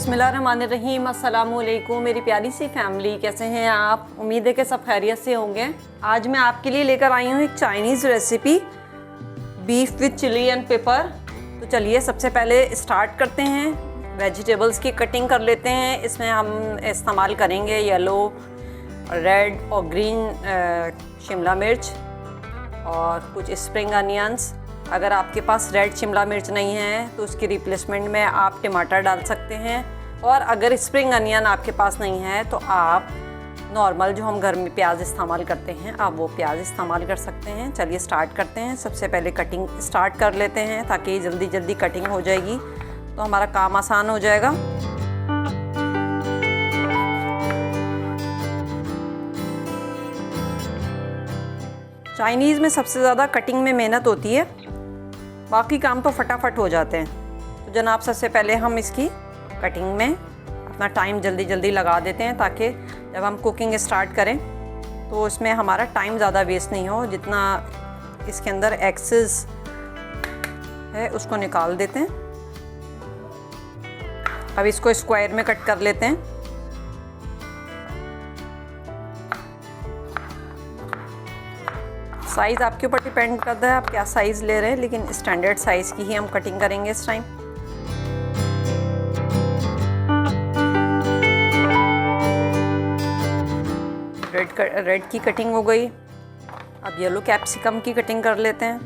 बिस्मिल्लाहिर्रहमानिर्रहीम। अस्सलामुअलैकुम मेरी प्यारी सी फैमिली, कैसे हैं आप? उम्मीद है कि सब खैरियत से होंगे। आज मैं आपके लिए लेकर आई हूँ एक Chinese recipe, beef with chilli and pepper. तो चलिए सबसे पहले स्टार्ट करते हैं। वेजिटेबल्स की कटिंग कर लेते हैं। इसमें हम इस्तेमाल करेंगे येलो, रेड और ग्रीन शिमला मिर्च और कुछ स्प्रिंग अनियंस। अगर आपके पास रेड शिमला मिर्च नहीं है तो उसकी रिप्लेसमेंट में आप टमाटर डाल सकते हैं, और अगर स्प्रिंग अनियन आपके पास नहीं है तो आप नॉर्मल जो हम घर में प्याज इस्तेमाल करते हैं आप वो प्याज इस्तेमाल कर सकते हैं। चलिए स्टार्ट करते हैं। सबसे पहले कटिंग स्टार्ट कर लेते हैं ताकि जल्दी जल्दी कटिंग हो जाएगी तो हमारा काम आसान हो जाएगा। चाइनीज़ में सबसे ज़्यादा कटिंग में मेहनत होती है, बाकी काम तो फटाफट हो जाते हैं। तो जनाब सबसे पहले हम इसकी कटिंग में अपना टाइम जल्दी जल्दी लगा देते हैं ताकि जब हम कुकिंग स्टार्ट करें तो इसमें हमारा टाइम ज़्यादा वेस्ट नहीं हो। जितना इसके अंदर एक्सेस है उसको निकाल देते हैं। अब इसको स्क्वायर में कट कर लेते हैं। साइज़ आपके ऊपर डिपेंड करता है आप क्या साइज़ ले रहे हैं, लेकिन स्टैंडर्ड साइज़ की ही हम कटिंग करेंगे इस टाइम। रेड की कटिंग हो गई। अब येलो कैप्सिकम की कटिंग कर लेते हैं।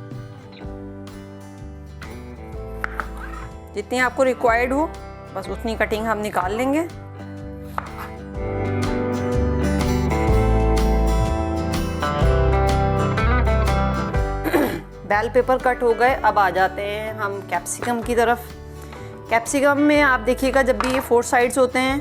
जितनी आपको रिक्वायर्ड हो बस उतनी कटिंग हम निकाल लेंगे। बेल पेपर कट हो गए। अब आ जाते हैं हम कैप्सिकम की तरफ। कैप्सिकम में आप देखिएगा जब भी ये 4 साइड्स होते हैं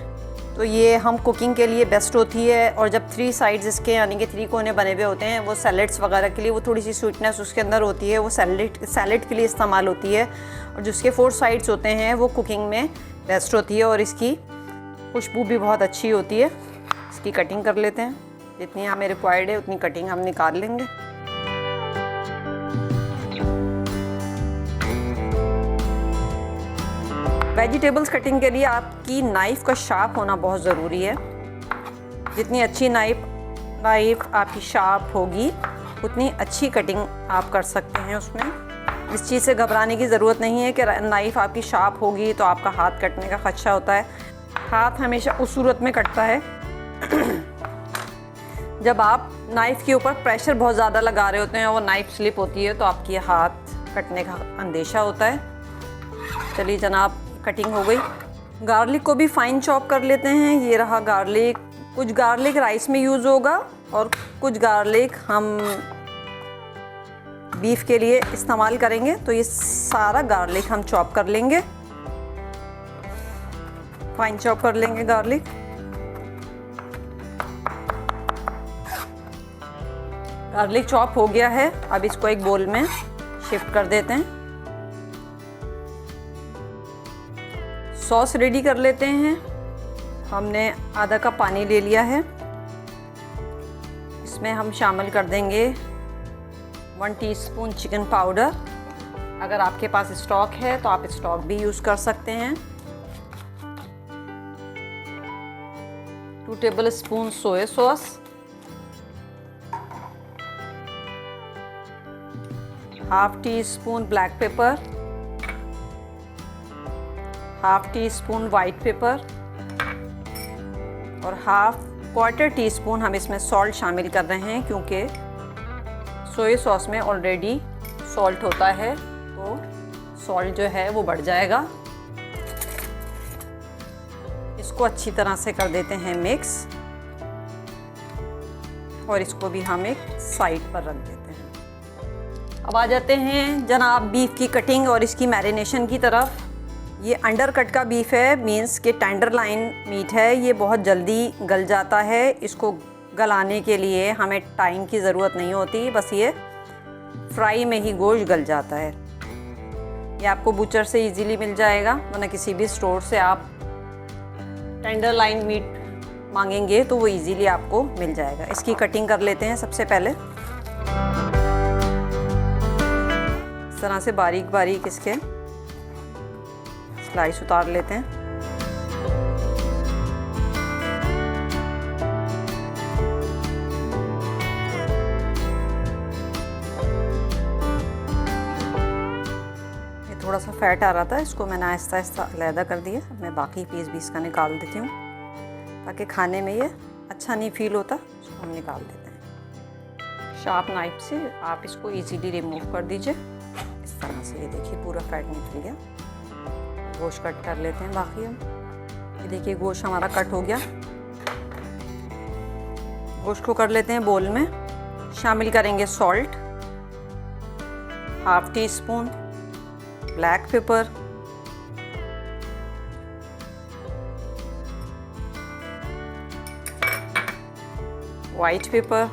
तो ये हम कुकिंग के लिए बेस्ट होती है, और जब 3 साइड्स इसके यानी कि 3 कोने बने हुए होते हैं वो सैलेड्स वगैरह के लिए, वो थोड़ी सी स्वीटनेस उसके अंदर होती है, वो सैलेड के लिए इस्तेमाल होती है। और जिसके 4 साइड्स होते हैं वो कुकिंग में बेस्ट होती है और इसकी खुशबू भी बहुत अच्छी होती है। इसकी कटिंग कर लेते हैं। जितनी हमें रिक्वायर्ड है उतनी कटिंग हम निकाल लेंगे। वेजिटेबल्स कटिंग के लिए आपकी नाइफ़ का शार्प होना बहुत ज़रूरी है। जितनी अच्छी नाइफ़ आपकी शार्प होगी उतनी अच्छी कटिंग आप कर सकते हैं उसमें। इस चीज़ से घबराने की ज़रूरत नहीं है कि नाइफ़ आपकी शार्प होगी तो आपका हाथ कटने का खदशा होता है। हाथ हमेशा उस सूरत में कटता है जब आप नाइफ़ के ऊपर प्रेशर बहुत ज़्यादा लगा रहे होते हैं और वो नाइफ़ स्लिप होती है तो आपकी हाथ कटने का अंदेशा होता है। चलिए जनाब कटिंग हो गई। गार्लिक को भी फाइन चॉप कर लेते हैं। ये रहा गार्लिक। कुछ गार्लिक राइस में यूज़ होगा और कुछ गार्लिक हम बीफ के लिए इस्तेमाल करेंगे। तो ये सारा गार्लिक हम चॉप कर लेंगे, फाइन चॉप कर लेंगे गार्लिक। गार्लिक चॉप हो गया है। अब इसको एक बोल में शिफ्ट कर देते हैं। सॉस रेडी कर लेते हैं। हमने आधा कप पानी ले लिया है। इसमें हम शामिल कर देंगे 1 टीस्पून चिकन पाउडर। अगर आपके पास स्टॉक है तो आप स्टॉक भी यूज़ कर सकते हैं। 2 tablespoon soya sauce, ½ teaspoon black pepper, ½ teaspoon white paper और ¼ टीस्पून हम इसमें सॉल्ट शामिल कर रहे हैं, क्योंकि सोया सॉस में ऑलरेडी सॉल्ट होता है तो सॉल्ट जो है वो बढ़ जाएगा। इसको अच्छी तरह से कर देते हैं मिक्स, और इसको भी हम एक साइड पर रख देते हैं। अब आ जाते हैं जनाब बीफ की कटिंग और इसकी मैरिनेशन की तरफ। ये अंडर कट का बीफ है, मीन्स कि टेंडर लाइन मीट है। ये बहुत जल्दी गल जाता है। इसको गलाने के लिए हमें टाइम की ज़रूरत नहीं होती, बस ये फ्राई में ही गोश्त गल जाता है। ये आपको बूचर से इजीली मिल जाएगा, वरना किसी भी स्टोर से आप टेंडर लाइन मीट मांगेंगे तो वो इजीली आपको मिल जाएगा। इसकी कटिंग कर लेते हैं सबसे पहले। इस तरह से बारीक बारीक इसके स्लाइस उतार लेते हैं। थोड़ा सा फैट आ रहा था, इसको मैंने आहिस्ता आहिस्ता अलहदा कर दिया। अब मैं बाकी पीस भी इसका निकाल देती हूँ ताकि खाने में ये अच्छा नहीं फील होता। इसको हम निकाल देते हैं। शार्प नाइफ से आप इसको इजीली रिमूव कर दीजिए इस तरह से। ये देखिए पूरा फैट निकल गया। गोश्त कट कर लेते हैं बाकी हम। ये देखिए गोश्त हमारा कट हो गया। गोश्त को कर लेते हैं बोल में। शामिल करेंगे salt, half tea spoon black pepper, white paper,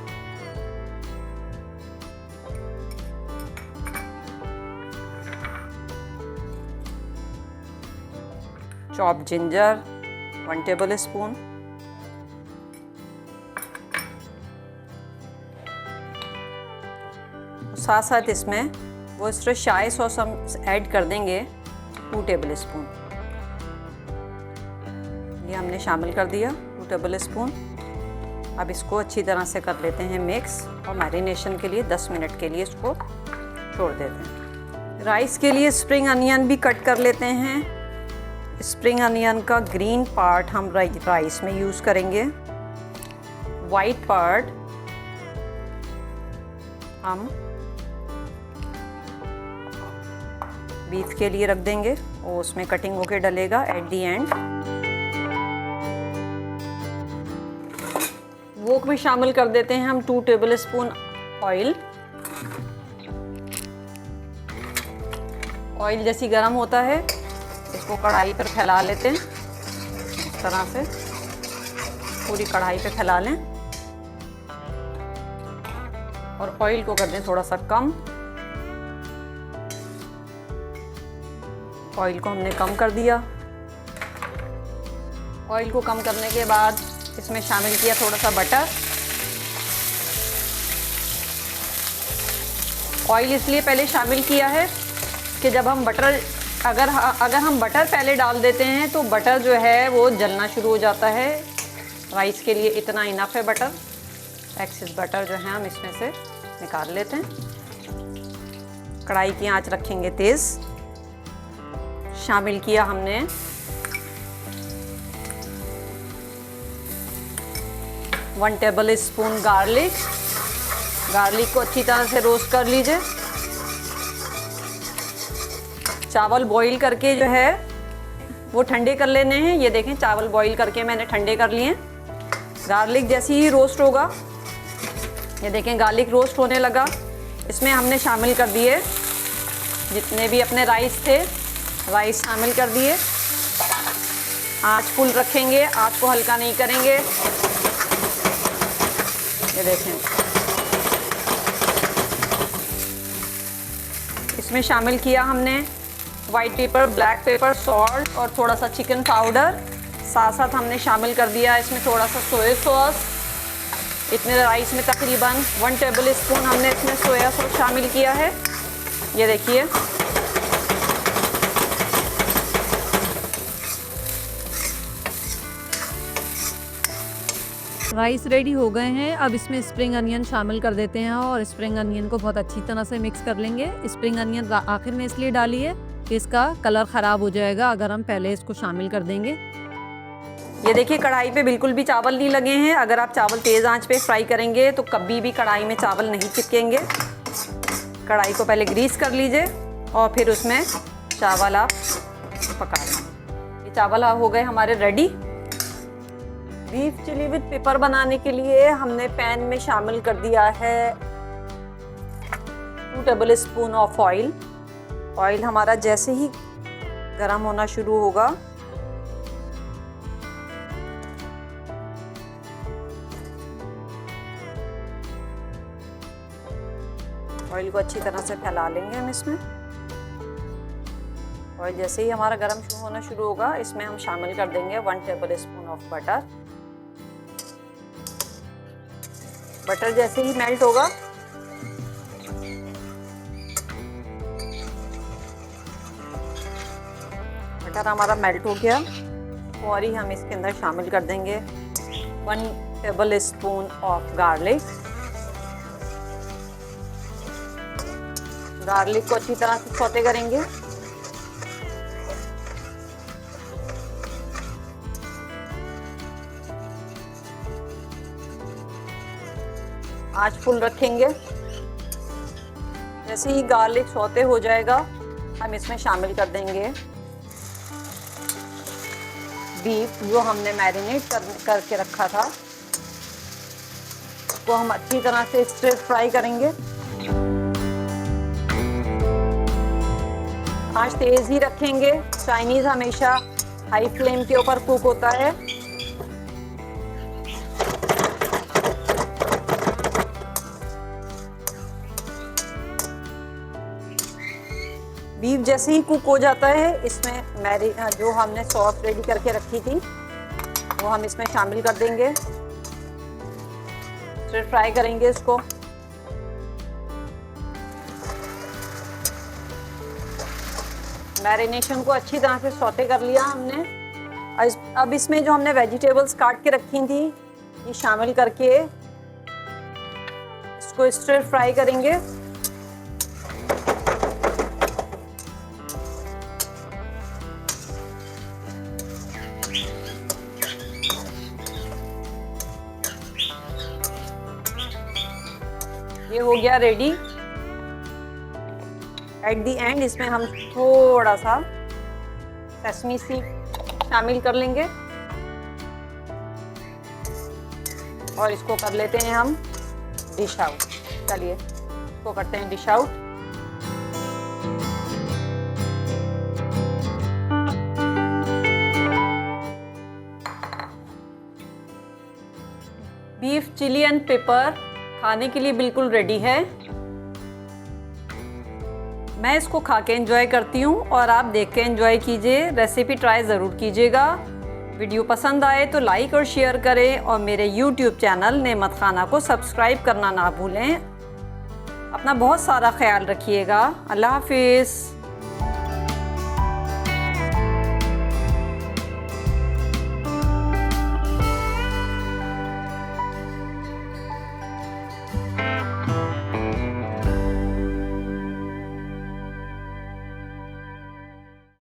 chop ginger 1 table spoon, साथ साथ इसमें वोस्टरशायर सॉस हम ऐड कर देंगे 2 टेबल स्पून। ये हमने शामिल कर दिया 2 टेबल स्पून। अब इसको अच्छी तरह से कर लेते हैं मिक्स और मैरिनेशन के लिए 10 मिनट के लिए इसको छोड़ देते हैं। राइस के लिए स्प्रिंग अनियन भी कट कर लेते हैं। स्प्रिंग अनियन का ग्रीन पार्ट हम राइस में यूज़ करेंगे, वाइट पार्ट हम बीफ के लिए रख देंगे और उसमें कटिंग होके डलेगा एट दी एंड। वोक में शामिल कर देते हैं हम 2 टेबल स्पून ऑयल। ऑयल जैसी गर्म होता है इसको कढ़ाई पर फैला लेते हैं। इस तरह से पूरी कढ़ाई पे फैला लें और ऑयल को कर दें थोड़ा सा कम। ऑयल को हमने कम कर दिया। ऑयल को कम करने के बाद इसमें शामिल किया थोड़ा सा बटर। ऑयल इसलिए पहले शामिल किया है कि जब हम बटर अगर हम बटर पहले डाल देते हैं तो बटर जो है वो जलना शुरू हो जाता है। राइस के लिए इतना इनफ है बटर। एक्सेस बटर जो है हम इसमें से निकाल लेते हैं। कढ़ाई की आंच रखेंगे तेज़। शामिल किया हमने one table spoon garlic. Garlic को अच्छी तरह से रोस्ट कर लीजिए। चावल बॉईल करके जो है वो ठंडे कर लेने हैं। ये देखें चावल बॉईल करके मैंने ठंडे कर लिए। गार्लिक जैसे ही रोस्ट होगा, ये देखें गार्लिक रोस्ट होने लगा, इसमें हमने शामिल कर दिए जितने भी अपने राइस थे। राइस शामिल कर दिए। आंच फुल रखेंगे, आंच को हल्का नहीं करेंगे। ये देखें इसमें शामिल किया हमने white paper, black pepper, salt और थोड़ा सा चिकन पाउडर। साथ साथ हमने शामिल कर दिया इसमें थोड़ा सा सोया सॉस। इतने राइस में तकरीबन 1 टेबल स्पून हमने इसमें सोया सॉस शामिल किया है। ये देखिए राइस रेडी हो गए हैं। अब इसमें स्प्रिंग अनियन शामिल कर देते हैं और स्प्रिंग अनियन को बहुत अच्छी तरह से मिक्स कर लेंगे। स्प्रिंग अनियन आखिर में इसलिए डाली है कि इसका कलर ख़राब हो जाएगा अगर हम पहले इसको शामिल कर देंगे। ये देखिए कढ़ाई पे बिल्कुल भी चावल नहीं लगे हैं। अगर आप चावल तेज़ आंच पे फ्राई करेंगे तो कभी भी कढ़ाई में चावल नहीं चिपकेंगे। कढ़ाई को पहले ग्रीस कर लीजिए और फिर उसमें चावल आप पका लें। ये चावल हो गए हमारे ready. Beef chilli with pepper बनाने के लिए हमने पैन में शामिल कर दिया है 2 table spoon of oil. Oil हमारा जैसे ही गर्म होना शुरू होगा ऑयल को अच्छी तरह से फैला लेंगे हम इसमें। ऑयल जैसे ही हमारा गर्म होना शुरू होगा इसमें हम शामिल कर देंगे 1 table spoon of butter. Butter जैसे ही मेल्ट होगा बटर हमारा मेल्ट हो गया और ही हम इसके अंदर शामिल कर देंगे 1 table spoon of garlic. Garlic को अच्छी तरह से सौते करेंगे आंच फुल रखेंगे। जैसे ही गार्लिक सौते हो जाएगा हम इसमें शामिल कर देंगे बीफ जो हमने मैरिनेट करके रखा था। उसको हम अच्छी तरह से स्टिर फ्राई करेंगे। आंच तेज ही रखेंगे। चाइनीज हमेशा हाई फ्लेम के ऊपर कुक होता है। बीफ जैसे ही कुक हो जाता है इसमें जो हमने सॉस रेडी करके रखी थी वो हम इसमें शामिल कर देंगे। फिर फ्राई करेंगे इसको। मैरिनेशन को अच्छी तरह से सौते कर लिया हमने। अब इसमें जो हमने वेजिटेबल्स काट के रखी थी ये शामिल करके इसको स्टिर फ्राई करेंगे। ये हो गया रेडी। एट दी एंड इसमें हम थोड़ा सा सेसमी सीड शामिल कर लेंगे और इसको कर लेते हैं हम डिश आउट। चलिए इसको करते हैं dish out. Beef chilli and pepper खाने के लिए बिल्कुल रेडी है। मैं इसको खा के एंजॉय करती हूँ और आप देख के एंजॉय कीजिए। रेसिपी ट्राई ज़रूर कीजिएगा। वीडियो पसंद आए तो लाइक और शेयर करें और मेरे YouTube चैनल नेमत खाना को सब्सक्राइब करना ना भूलें। अपना बहुत सारा ख्याल रखिएगा। अल्लाह हाफिज़।